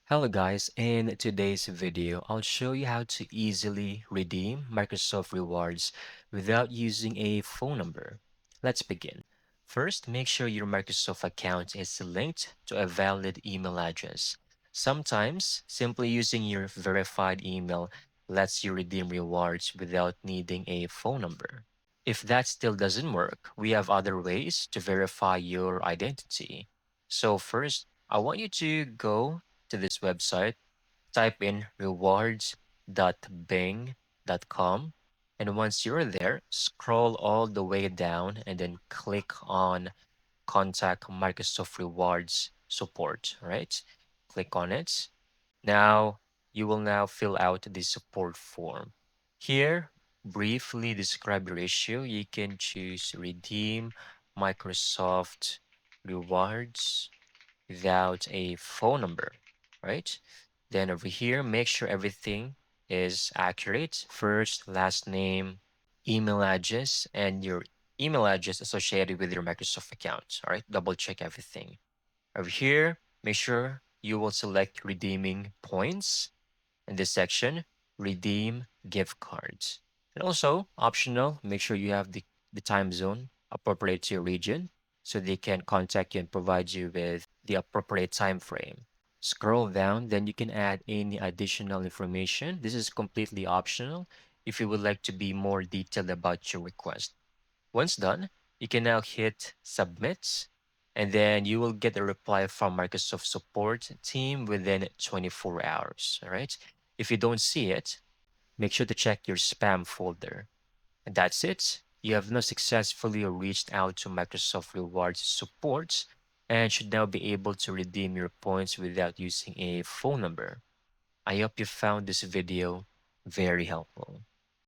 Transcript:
Hello guys, in today's video, I'll show you how to easily redeem Microsoft Rewards without using a phone number. Let's begin. First, make sure your Microsoft account is linked to a valid email address. Sometimes, simply using your verified email lets you redeem rewards without needing a phone number. If that still doesn't work, we have other ways to verify your identity. So first, I want you to go to this website, type in rewards.bing.com. And once you're there, scroll all the way down and then click on Contact Microsoft Rewards Support, right? Click on it. Now, you will now fill out the support form. Here, briefly describe your issue. You can choose redeem Microsoft Rewards without a phone number, right? Then over here, make sure everything is accurate. First, last name, email address, and your email address associated with your Microsoft account. All right, double check everything. Over here, make sure you will select redeeming points. In this section, redeem gift cards. And also, optional, make sure you have the time zone appropriate to your region so they can contact you and provide you with the appropriate time frame. Scroll down, then you can add any additional information. This is completely optional if you would like to be more detailed about your request. Once done, you can now hit submit, and then you will get a reply from Microsoft support team within 24 hours. All right. If you don't see it, make sure to check your spam folder. And that's it. You have now successfully reached out to Microsoft Rewards support and should now be able to redeem your points without using a phone number. I hope you found this video very helpful.